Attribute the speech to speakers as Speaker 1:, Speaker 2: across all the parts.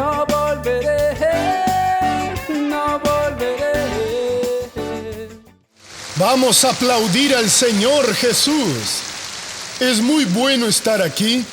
Speaker 1: no volveré, no volveré.
Speaker 2: Vamos a aplaudir al Señor Jesús. Es muy bueno estar aquí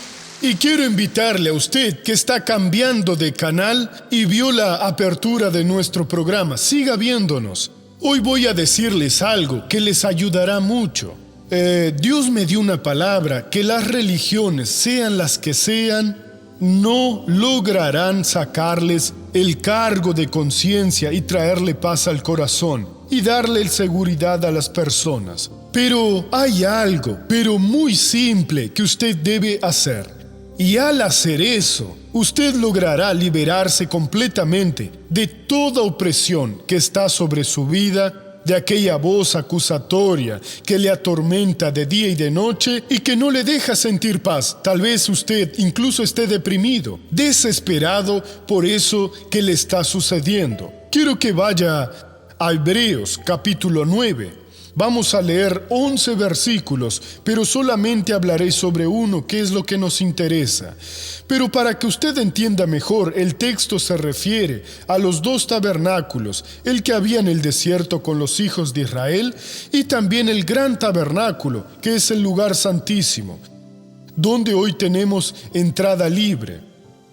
Speaker 2: y quiero invitarle a usted que está cambiando de canal y vio la apertura de nuestro programa. Siga viéndonos. Hoy voy a decirles algo que les ayudará mucho. Dios me dio una palabra que las religiones, sean las que sean, no lograrán sacarles el cargo de conciencia y traerle paz al corazón y darle seguridad a las personas. Pero hay algo, pero muy simple, que usted debe hacer. Y al hacer eso, usted logrará liberarse completamente de toda opresión que está sobre su vida, de aquella voz acusatoria que le atormenta de día y de noche y que no le deja sentir paz. Tal vez usted incluso esté deprimido, desesperado por eso que le está sucediendo. Quiero que vaya a Hebreos capítulo 9. Vamos a leer 11 versículos, pero solamente hablaré sobre uno, que es lo que nos interesa. Pero para que usted entienda mejor, el texto se refiere a los dos tabernáculos, el que había en el desierto con los hijos de Israel, y también el gran tabernáculo, que es el lugar santísimo, donde hoy tenemos entrada libre.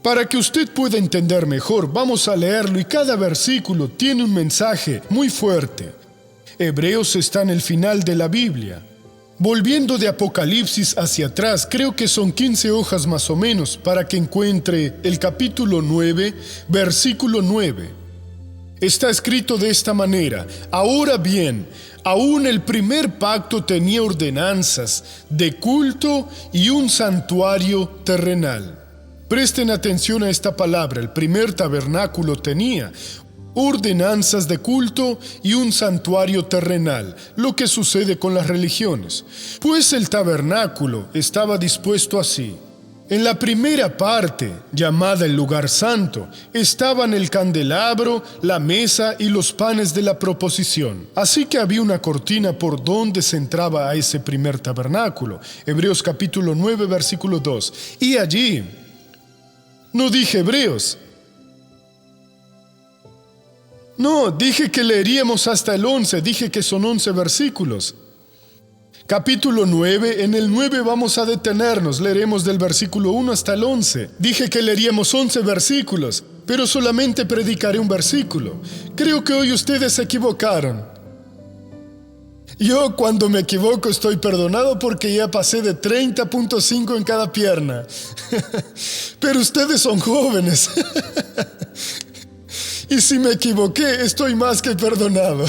Speaker 2: Para que usted pueda entender mejor, vamos a leerlo, y cada versículo tiene un mensaje muy fuerte. Hebreos está en el final de la Biblia. Volviendo de Apocalipsis hacia atrás, creo que son 15 hojas más o menos para que encuentre el capítulo 9, versículo 9. Está escrito de esta manera: ahora bien, aún el primer pacto tenía ordenanzas de culto y un santuario terrenal. Presten atención a esta palabra. El primer tabernáculo tenía ordenanzas de culto y un santuario terrenal, lo que sucede con las religiones. Pues el tabernáculo estaba dispuesto así. En la primera parte, llamada el lugar santo, estaban el candelabro, la mesa y los panes de la proposición. Así que había una cortina por donde se entraba a ese primer tabernáculo. Hebreos capítulo 9, versículo 2. Y allí, no dije Hebreos, no, dije que leeríamos hasta el 11, dije que son 11 versículos. Capítulo 9, en el 9 vamos a detenernos, leeremos del versículo 1 hasta el 11. Dije que leeríamos 11 versículos, pero solamente predicaré un versículo. Creo que hoy ustedes se equivocaron. Yo cuando me equivoco estoy perdonado porque ya pasé de 30.5 en cada pierna. Pero ustedes son jóvenes. Y si me equivoqué, estoy más que perdonado.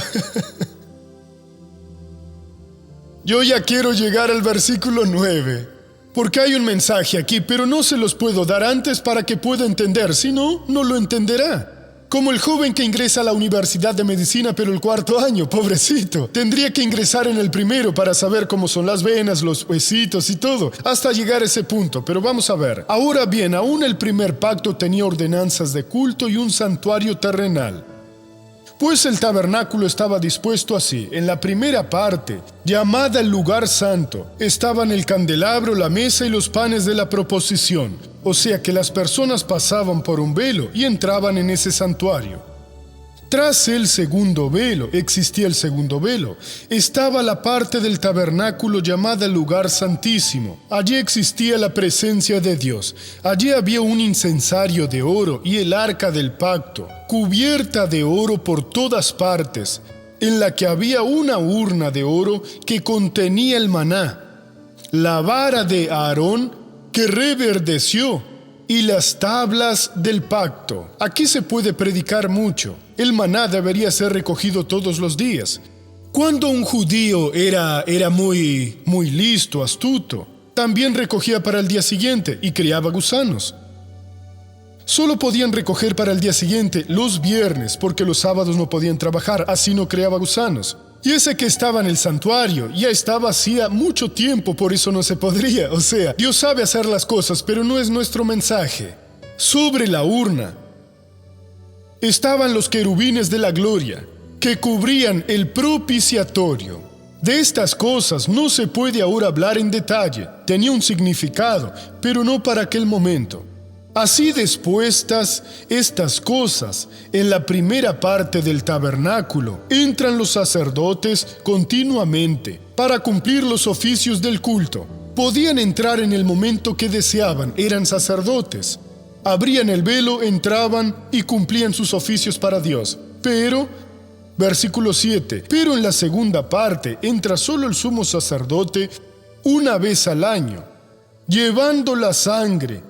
Speaker 2: Yo ya quiero llegar al versículo 9, porque hay un mensaje aquí, pero no se los puedo dar antes para que pueda entender, si no, no lo entenderá. Como el joven que ingresa a la Universidad de Medicina, pero el cuarto año, pobrecito. Tendría que ingresar en el primero para saber cómo son las venas, los huesitos y todo, hasta llegar a ese punto. Pero vamos a ver. Ahora bien, aún el primer pacto tenía ordenanzas de culto y un santuario terrenal. Pues el tabernáculo estaba dispuesto así. En la primera parte, llamada el lugar santo, estaban el candelabro, la mesa y los panes de la proposición. O sea que las personas pasaban por un velo y entraban en ese santuario. Tras el segundo velo, existía el segundo velo, estaba la parte del tabernáculo llamada el lugar santísimo. Allí existía la presencia de Dios. Allí había un incensario de oro y el arca del pacto, cubierta de oro por todas partes, en la que había una urna de oro que contenía el maná, la vara de Aarón que reverdeció y las tablas del pacto. Aquí se puede predicar mucho. El maná debería ser recogido todos los días. Cuando un judío era muy listo, astuto, también recogía para el día siguiente y criaba gusanos. Solo podían recoger para el día siguiente los viernes, porque los sábados no podían trabajar, así no creaba gusanos. Y ese que estaba en el santuario ya estaba hacía mucho tiempo, por eso no se podría. O sea, Dios sabe hacer las cosas, pero no es nuestro mensaje. Sobre la urna estaban los querubines de la gloria, que cubrían el propiciatorio. De estas cosas no se puede ahora hablar en detalle. Tenía un significado, pero no para aquel momento. Así dispuestas estas cosas, en la primera parte del tabernáculo entran los sacerdotes continuamente para cumplir los oficios del culto. Podían entrar en el momento que deseaban, eran sacerdotes. Abrían el velo, entraban y cumplían sus oficios para Dios. Pero, versículo 7, pero en la segunda parte entra solo el sumo sacerdote una vez al año, llevando la sangre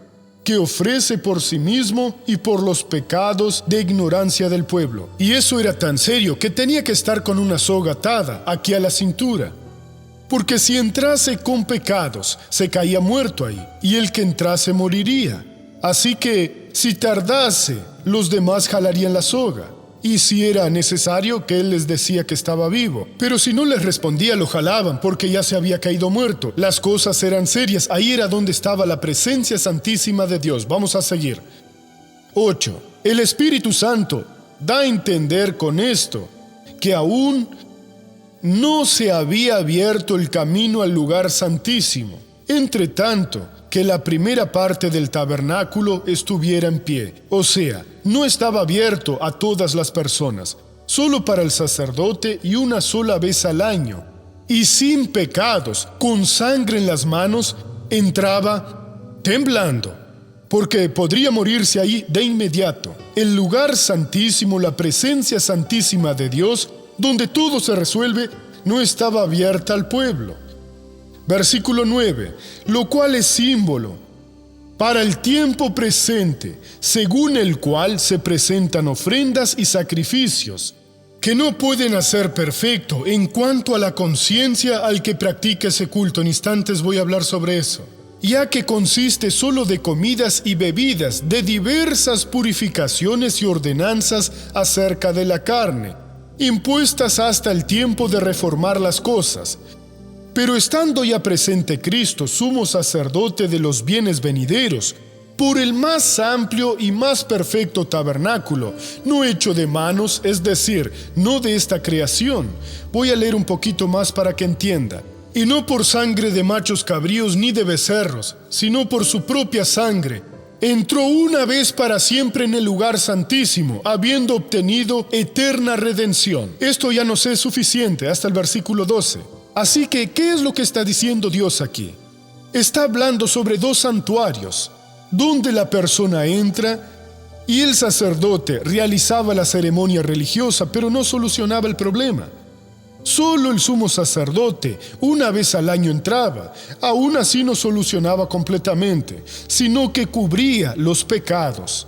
Speaker 2: que ofrece por sí mismo y por los pecados de ignorancia del pueblo. Y eso era tan serio que tenía que estar con una soga atada aquí a la cintura. Porque si entrase con pecados, se caía muerto ahí, y el que entrase moriría. Así que, si tardase, los demás jalarían la soga. Y si era necesario, que él les decía que estaba vivo. Pero si no les respondía, lo jalaban, porque ya se había caído muerto. Las cosas eran serias. Ahí era donde estaba la presencia santísima de Dios. Vamos a seguir. 8. El Espíritu Santo da a entender con esto que aún no se había abierto el camino al lugar santísimo, entre tanto que la primera parte del tabernáculo estuviera en pie. O sea, no estaba abierto a todas las personas, solo para el sacerdote y una sola vez al año. Y sin pecados, con sangre en las manos, entraba temblando, porque podría morirse ahí de inmediato. El lugar santísimo, la presencia santísima de Dios, donde todo se resuelve, no estaba abierta al pueblo. Versículo 9, lo cual es símbolo para el tiempo presente, según el cual se presentan ofrendas y sacrificios, que no pueden hacer perfecto en cuanto a la conciencia al que practica ese culto. En instantes voy a hablar sobre eso. Ya que consiste solo de comidas y bebidas, de diversas purificaciones y ordenanzas acerca de la carne, impuestas hasta el tiempo de reformar las cosas. Pero estando ya presente Cristo, sumo sacerdote de los bienes venideros, por el más amplio y más perfecto tabernáculo, no hecho de manos, es decir, no de esta creación. Voy a leer un poquito más para que entienda. Y no por sangre de machos cabríos ni de becerros, sino por su propia sangre, entró una vez para siempre en el lugar santísimo, habiendo obtenido eterna redención. Esto ya nos es suficiente, hasta el versículo 12. Así que, ¿qué es lo que está diciendo Dios aquí? Está hablando sobre dos santuarios, donde la persona entra y el sacerdote realizaba la ceremonia religiosa, pero no solucionaba el problema. Solo el sumo sacerdote una vez al año entraba. Aún así no solucionaba completamente, sino que cubría los pecados.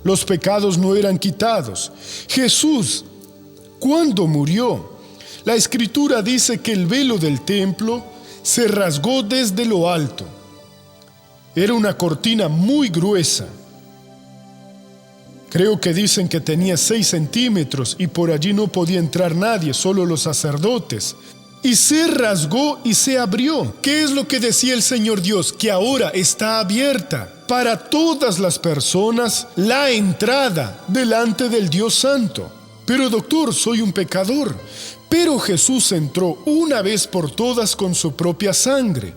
Speaker 2: Los pecados no eran quitados. Jesús, cuando murió, la Escritura dice que el velo del templo se rasgó desde lo alto. Era una cortina muy gruesa. Creo que dicen que tenía 6 centímetros y por allí no podía entrar nadie, solo los sacerdotes. Y se rasgó y se abrió. ¿Qué es lo que decía el Señor Dios? Que ahora está abierta para todas las personas la entrada delante del Dios Santo. Pero doctor, soy un pecador. Pero Jesús entró una vez por todas con su propia sangre,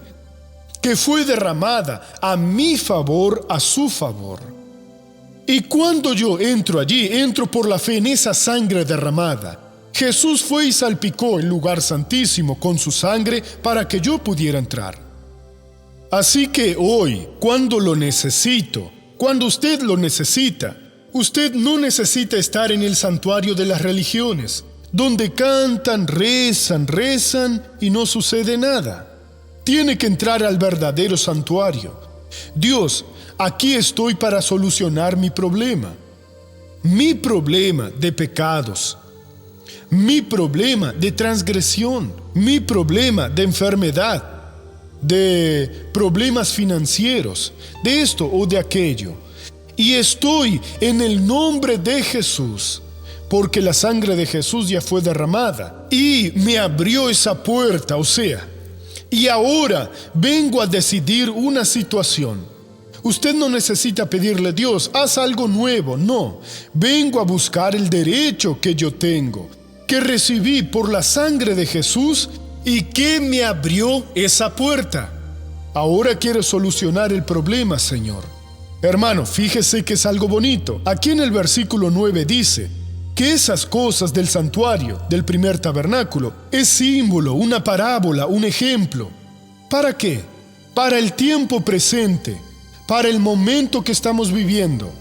Speaker 2: que fue derramada a mi favor, a su favor. Y cuando yo entro allí, entro por la fe en esa sangre derramada. Jesús fue y salpicó el lugar santísimo con su sangre para que yo pudiera entrar. Así que hoy, cuando lo necesito, cuando usted lo necesita, usted no necesita estar en el santuario de las religiones, donde cantan, rezan y no sucede nada. Tiene que entrar al verdadero santuario. Dios, aquí estoy para solucionar mi problema de pecados, mi problema de transgresión, mi problema de enfermedad, de problemas financieros, de esto o de aquello. Y estoy en el nombre de Jesús, porque la sangre de Jesús ya fue derramada y me abrió esa puerta, o sea, y ahora vengo a decidir una situación. Usted no necesita pedirle a Dios, haz algo nuevo, no. Vengo a buscar el derecho que yo tengo, que recibí por la sangre de Jesús y que me abrió esa puerta. Ahora quiero solucionar el problema, Señor. Hermano, fíjese que es algo bonito. Aquí en el versículo 9 dice que esas cosas del santuario, del primer tabernáculo, es símbolo, una parábola, un ejemplo. ¿Para qué? Para el tiempo presente, para el momento que estamos viviendo,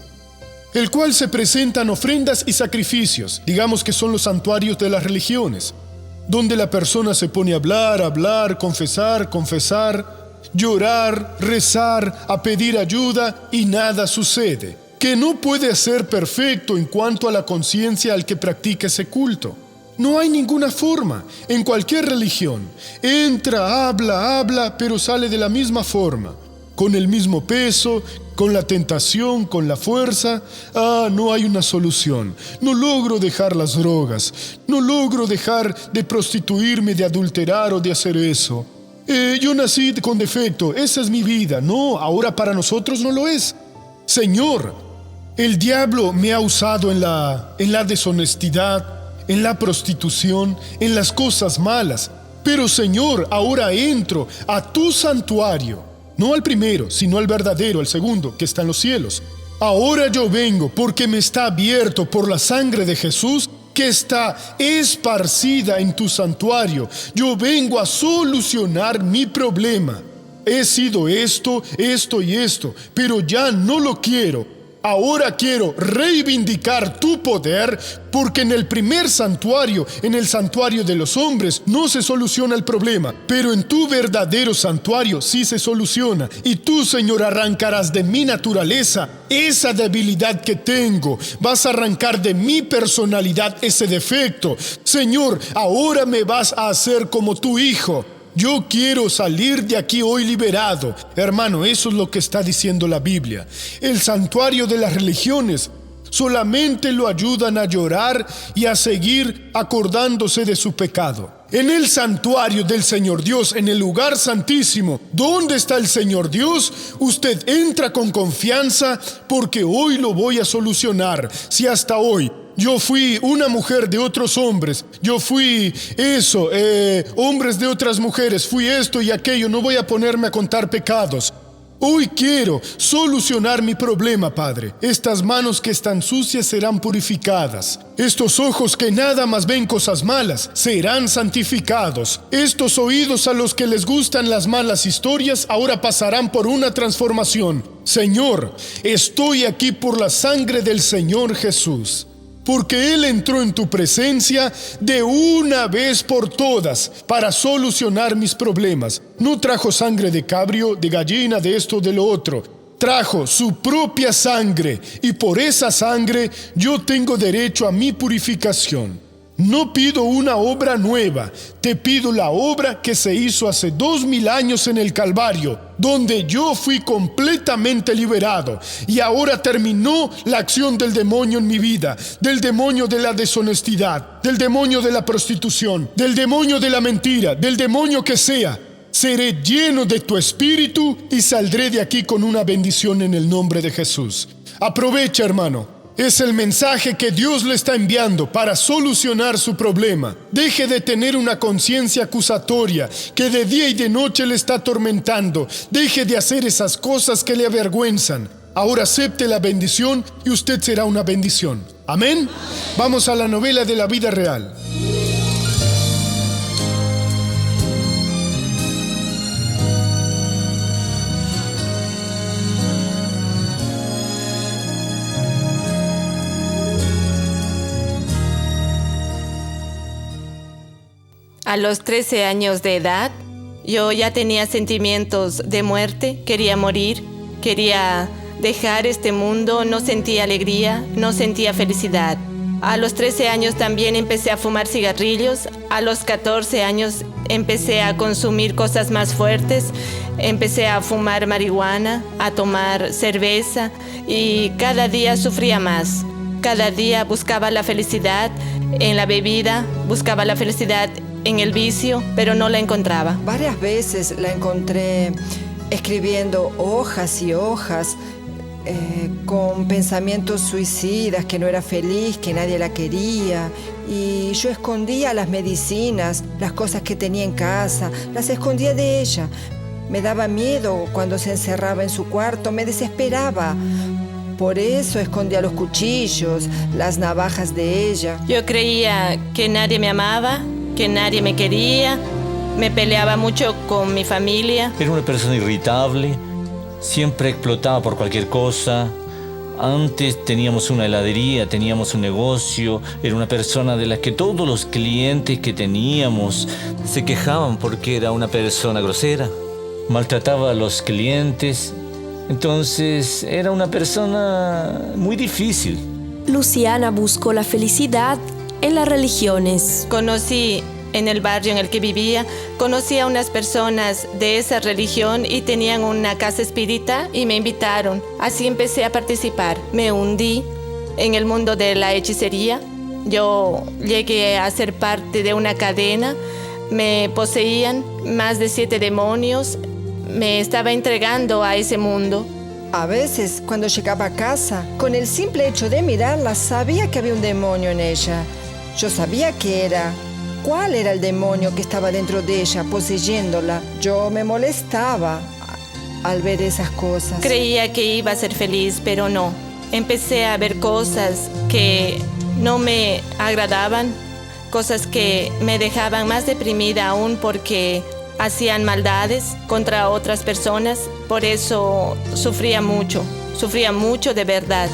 Speaker 2: el cual se presentan ofrendas y sacrificios, digamos que son los santuarios de las religiones, donde la persona se pone a hablar, confesar, llorar, rezar, a pedir ayuda y nada sucede, que no puede ser perfecto en cuanto a la conciencia al que practica ese culto. No hay ninguna forma, en cualquier religión. Entra, habla, pero sale de la misma forma, con el mismo peso, con la tentación, con la fuerza. No hay una solución. No logro dejar las drogas, no logro dejar de prostituirme, de adulterar o de hacer eso. Yo nací con defecto, esa es mi vida. No, ahora para nosotros no lo es. Señor, el diablo me ha usado en la deshonestidad, en la prostitución, en las cosas malas. Pero Señor, ahora entro a tu santuario, no al primero, sino al verdadero, al segundo, que está en los cielos. Ahora yo vengo porque me está abierto por la sangre de Jesús, que está esparcida en tu santuario. Yo vengo a solucionar mi problema. He sido esto y esto, pero ya no lo quiero. Ahora quiero reivindicar tu poder, porque en el primer santuario, en el santuario de los hombres, no se soluciona el problema, pero en tu verdadero santuario sí se soluciona. Y tú, Señor, arrancarás de mi naturaleza esa debilidad que tengo. Vas a arrancar de mi personalidad ese defecto. Señor, ahora me vas a hacer como tu hijo. Yo quiero salir de aquí hoy liberado. Hermano, eso es lo que está diciendo la Biblia. El santuario de las religiones solamente lo ayudan a llorar y a seguir acordándose de su pecado. En el santuario del Señor Dios, en el lugar santísimo, ¿dónde está el Señor Dios? Usted entra con confianza, porque hoy lo voy a solucionar. Si hasta hoy yo fui una mujer de otros hombres, yo fui eso, hombres de otras mujeres, fui esto y aquello, no voy a ponerme a contar pecados. Hoy quiero solucionar mi problema, Padre. Estas manos que están sucias serán purificadas. Estos ojos que nada más ven cosas malas serán santificados. Estos oídos a los que les gustan las malas historias ahora pasarán por una transformación. Señor, estoy aquí por la sangre del Señor Jesús, porque Él entró en tu presencia de una vez por todas para solucionar mis problemas. No trajo sangre de cabrio, de gallina, de esto, de lo otro. Trajo su propia sangre, y por esa sangre yo tengo derecho a mi purificación. No pido una obra nueva, te pido la obra que se hizo hace 2000 años en el Calvario, donde yo fui completamente liberado, y ahora terminó la acción del demonio en mi vida, del demonio de la deshonestidad, del demonio de la prostitución, del demonio de la mentira, del demonio que sea. Seré lleno de tu espíritu y saldré de aquí con una bendición en el nombre de Jesús. Aprovecha, hermano. Es el mensaje que Dios le está enviando para solucionar su problema. Deje de tener una conciencia acusatoria que de día y de noche le está atormentando. Deje de hacer esas cosas que le avergüenzan. Ahora acepte la bendición y usted será una bendición. ¿Amén? Vamos a la novela de la vida real.
Speaker 3: A los 13 años de edad, yo ya tenía sentimientos de muerte, quería morir, quería dejar este mundo, no sentía alegría, no sentía felicidad. A los 13 años también empecé a fumar cigarrillos, a los 14 años empecé a consumir cosas más fuertes, empecé a fumar marihuana, a tomar cerveza y cada día sufría más. Cada día buscaba la felicidad en la bebida, buscaba la felicidad en el vicio, pero no la encontraba.
Speaker 4: Varias veces la encontré escribiendo hojas y hojas con pensamientos suicidas, que no era feliz, que nadie la quería. Y yo escondía las medicinas, las cosas que tenía en casa, las escondía de ella. Me daba miedo cuando se encerraba en su cuarto, me desesperaba. Por eso escondía los cuchillos, las navajas de ella.
Speaker 3: Yo creía que nadie me amaba, que nadie me quería. Me peleaba mucho con mi familia.
Speaker 5: Era una persona irritable, siempre explotaba por cualquier cosa. Antes teníamos una heladería, teníamos un negocio. Era una persona de la que todos los clientes que teníamos se quejaban porque era una persona grosera. Maltrataba a los clientes. Entonces era una persona muy difícil.
Speaker 6: Luciana buscó la felicidad en las religiones.
Speaker 3: Conocí en el barrio en el que vivía, conocí a unas personas de esa religión y tenían una casa espírita y me invitaron. Así empecé a participar. Me hundí en el mundo de la hechicería. Yo llegué a ser parte de una cadena. Me poseían más de 7 demonios. Me estaba entregando a ese mundo.
Speaker 4: A veces, cuando llegaba a casa, con el simple hecho de mirarla, sabía que había un demonio en ella. Yo sabía cuál era el demonio que estaba dentro de ella, poseyéndola. Yo me molestaba al ver esas cosas.
Speaker 3: Creía que iba a ser feliz, pero no. Empecé a ver cosas que no me agradaban, cosas que me dejaban más deprimida aún porque hacían maldades contra otras personas. Por eso sufría mucho de verdad.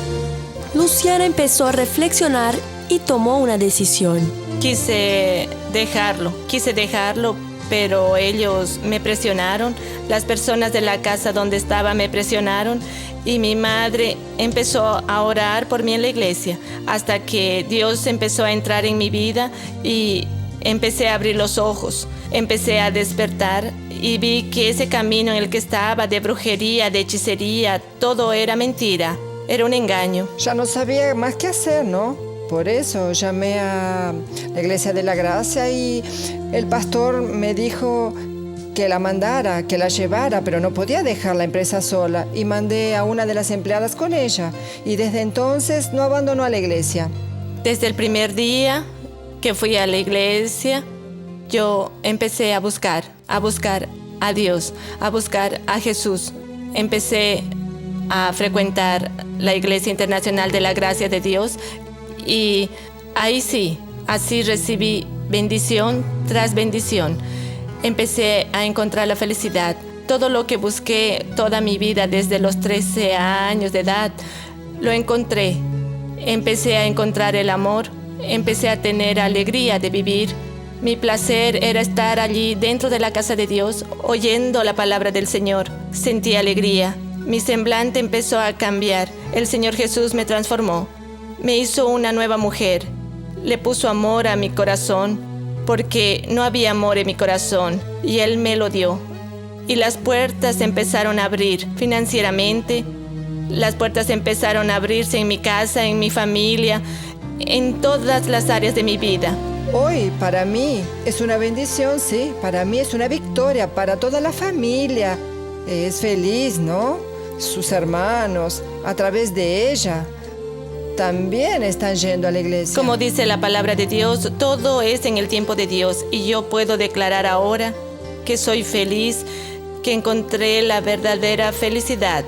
Speaker 6: Luciana empezó a reflexionar y tomó una decisión.
Speaker 3: Quise dejarlo, pero ellos me presionaron. Las personas de la casa donde estaba me presionaron y mi madre empezó a orar por mí en la iglesia hasta que Dios empezó a entrar en mi vida y empecé a abrir los ojos. Empecé a despertar y vi que ese camino en el que estaba de brujería, de hechicería, todo era mentira, era un engaño.
Speaker 4: Ya no sabía más qué hacer, ¿no? Por eso llamé a la Iglesia de la Gracia y el pastor me dijo que la mandara, que la llevara, pero no podía dejar la empresa sola y mandé a una de las empleadas con ella y desde entonces no abandonó a la iglesia.
Speaker 3: Desde el primer día que fui a la iglesia, yo empecé a buscar a Dios, a buscar a Jesús. Empecé a frecuentar la Iglesia Internacional de la Gracia de Dios y ahí sí, así recibí bendición tras bendición. Empecé a encontrar la felicidad. Todo lo que busqué toda mi vida desde los 13 años de edad, lo encontré. Empecé a encontrar el amor, empecé a tener alegría de vivir. Mi placer era estar allí dentro de la casa de Dios, oyendo la palabra del Señor. Sentí alegría. Mi semblante empezó a cambiar. El Señor Jesús me transformó. Me hizo una nueva mujer. Le puso amor a mi corazón, porque no había amor en mi corazón, y Él me lo dio. Y las puertas empezaron a abrir financieramente. Las puertas empezaron a abrirse en mi casa, en mi familia, en todas las áreas de mi vida.
Speaker 4: Hoy para mí es una bendición, sí, para mí es una victoria, para toda la familia. Es feliz, ¿no? Sus hermanos, a través de ella, también están yendo a la iglesia.
Speaker 3: Como dice la palabra de Dios, todo es en el tiempo de Dios y yo puedo declarar ahora que soy feliz, que encontré la verdadera felicidad.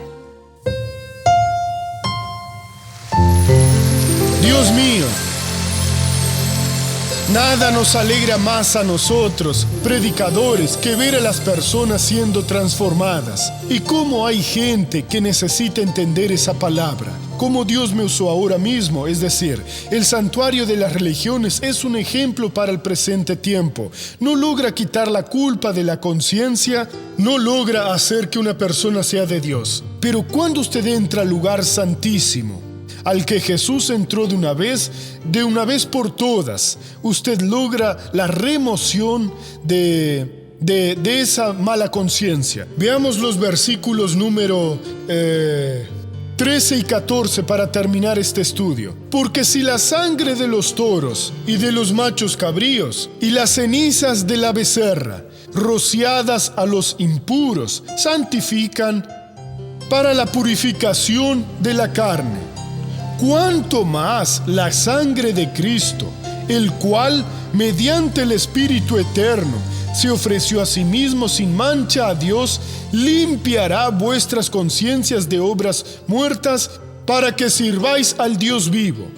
Speaker 2: Dios mío, nada nos alegra más a nosotros, predicadores, que ver a las personas siendo transformadas. Y cómo hay gente que necesita entender esa palabra. Como Dios me usó ahora mismo, es decir, el santuario de las religiones es un ejemplo para el presente tiempo. No logra quitar la culpa de la conciencia, no logra hacer que una persona sea de Dios. Pero cuando usted entra al lugar santísimo, al que Jesús entró de una vez por todas, usted logra la remoción de esa mala conciencia. Veamos los versículos número 13 y 14 para terminar este estudio. Porque si la sangre de los toros y de los machos cabríos y las cenizas de la becerra, rociadas a los impuros, santifican para la purificación de la carne, cuánto más la sangre de Cristo, el cual, mediante el Espíritu eterno, se ofreció a sí mismo sin mancha a Dios, limpiará vuestras conciencias de obras muertas para que sirváis al Dios vivo.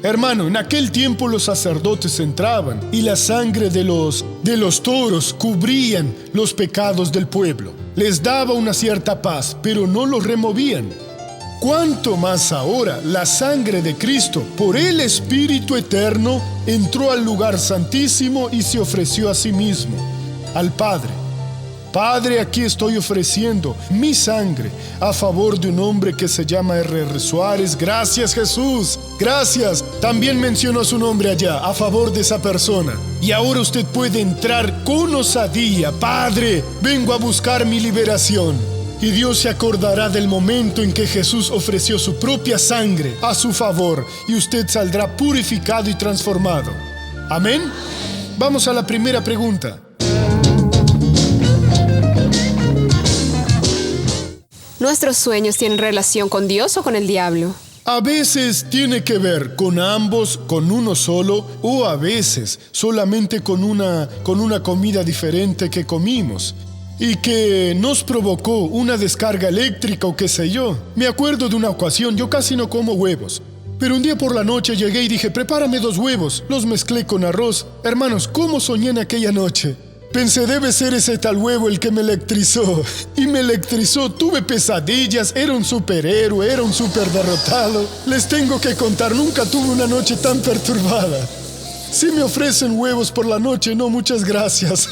Speaker 2: Hermano, en aquel tiempo los sacerdotes entraban y la sangre de los toros cubrían los pecados del pueblo. Les daba una cierta paz, pero no los removían. Cuánto más ahora la sangre de Cristo, por el Espíritu Eterno, entró al lugar santísimo y se ofreció a sí mismo, al Padre. Padre, aquí estoy ofreciendo mi sangre a favor de un hombre que se llama R.R. Suárez. Gracias, Jesús. Gracias. También mencionó su nombre allá, a favor de esa persona. Y ahora usted puede entrar con osadía. Padre, vengo a buscar mi liberación. Y Dios se acordará del momento en que Jesús ofreció su propia sangre a su favor y usted saldrá purificado y transformado. ¿Amén? Vamos a la primera pregunta.
Speaker 7: ¿Nuestros sueños tienen relación con Dios o con el diablo?
Speaker 2: A veces tiene que ver con ambos, con uno solo, o a veces solamente con una comida diferente que comimos y que nos provocó una descarga eléctrica o qué sé yo. Me acuerdo de una ocasión, yo casi no como huevos, pero un día por la noche llegué y dije, prepárame 2 huevos, los mezclé con arroz. Hermanos, ¿cómo soñé en aquella noche? Pensé, debe ser ese tal huevo el que me electrizó. Y me electrizó, tuve pesadillas, era un superhéroe, era un super derrotado. Les tengo que contar, nunca tuve una noche tan perturbada. Si me ofrecen huevos por la noche, no, muchas gracias.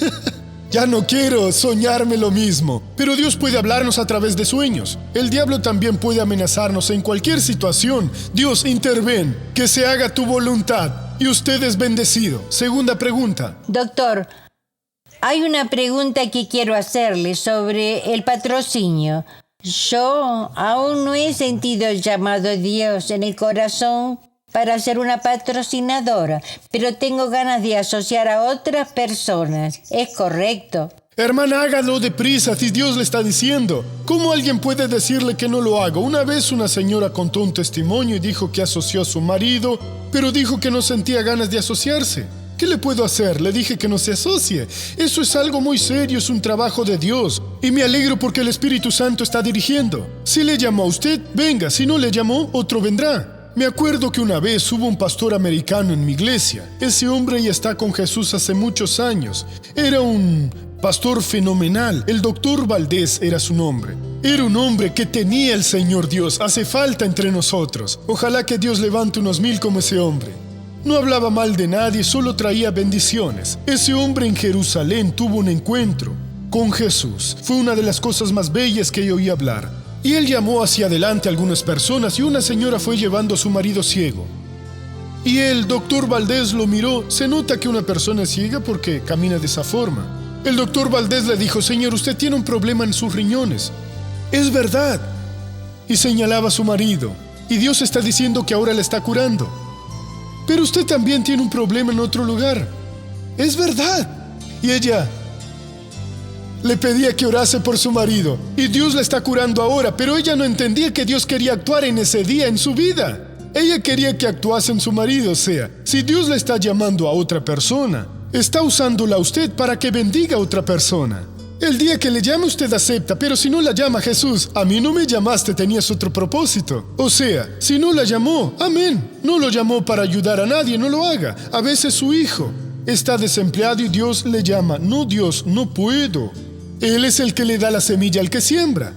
Speaker 2: Ya no quiero soñarme lo mismo. Pero Dios puede hablarnos a través de sueños. El diablo también puede amenazarnos en cualquier situación. Dios, interven, que se haga tu voluntad. Y usted es bendecido. Segunda pregunta.
Speaker 8: Doctor, hay una pregunta que quiero hacerle sobre el patrocinio. Yo aún no he sentido el llamado de Dios en el corazón para ser una patrocinadora, pero tengo ganas de asociar a otras personas. ¿Es correcto?
Speaker 2: Hermana, hágalo deprisa si Dios le está diciendo. ¿Cómo alguien puede decirle que no lo haga? Una vez una señora contó un testimonio y dijo que asoció a su marido, pero dijo que no sentía ganas de asociarse. ¿Qué le puedo hacer? Le dije que no se asocie. Eso es algo muy serio, es un trabajo de Dios. Y me alegro porque el Espíritu Santo está dirigiendo. Si le llamó a usted, venga. Si no le llamó, otro vendrá. Me acuerdo que una vez hubo un pastor americano en mi iglesia. Ese hombre ya está con Jesús hace muchos años. Era un pastor fenomenal. El doctor Valdés era su nombre. Era un hombre que tenía el Señor Dios. Hace falta entre nosotros. Ojalá que Dios levante unos 1000 como ese hombre. No hablaba mal de nadie, solo traía bendiciones. Ese hombre en Jerusalén tuvo un encuentro con Jesús. Fue una de las cosas más bellas que yo oí hablar. Y él llamó hacia adelante a algunas personas y una señora fue llevando a su marido ciego. Y el doctor Valdés lo miró. Se nota que una persona es ciega porque camina de esa forma. El doctor Valdés le dijo, señor, usted tiene un problema en sus riñones. Es verdad. Y señalaba a su marido. Y Dios está diciendo que ahora le está curando. Pero usted también tiene un problema en otro lugar. Es verdad. Y ella le pedía que orase por su marido. Y Dios la está curando ahora. Pero ella no entendía que Dios quería actuar en ese día en su vida. Ella quería que actuase en su marido. O sea, si Dios le está llamando a otra persona, está usándola a usted para que bendiga a otra persona. El día que le llame usted acepta, pero si no la llama Jesús, a mí no me llamaste, tenías otro propósito. O sea, si no la llamó, amén. No lo llamó para ayudar a nadie, no lo haga. A veces su hijo está desempleado y Dios le llama. No, Dios, no puedo. Él es el que le da la semilla al que siembra.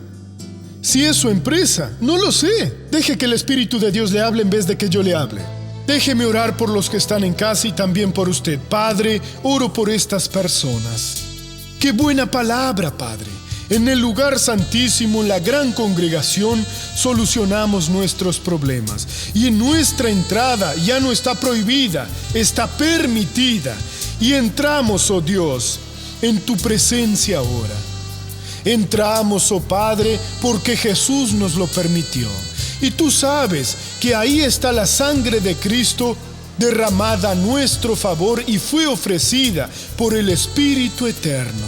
Speaker 2: Si es su empresa, no lo sé. Deje que el Espíritu de Dios le hable en vez de que yo le hable. Déjeme orar por los que están en casa y también por usted. Padre, oro por estas personas. ¡Qué buena palabra, Padre! En el lugar santísimo, en la gran congregación, solucionamos nuestros problemas. Y en nuestra entrada ya no está prohibida, está permitida. Y entramos, oh Dios, en tu presencia ahora. Entramos, oh Padre, porque Jesús nos lo permitió. Y tú sabes que ahí está la sangre de Cristo derramada a nuestro favor y fue ofrecida por el Espíritu Eterno.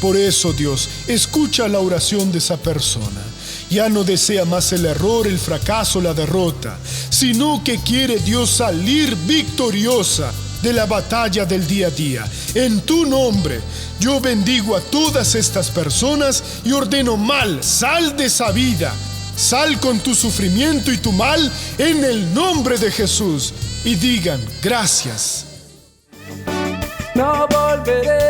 Speaker 2: Por eso, Dios, escucha la oración de esa persona. Ya no desea más el error, el fracaso, la derrota, sino que quiere, Dios, salir victoriosa de la batalla del día a día. En tu nombre, yo bendigo a todas estas personas y ordeno mal, sal de esa vida. Sal con tu sufrimiento y tu mal en el nombre de Jesús. Y digan, gracias.
Speaker 1: No volveré.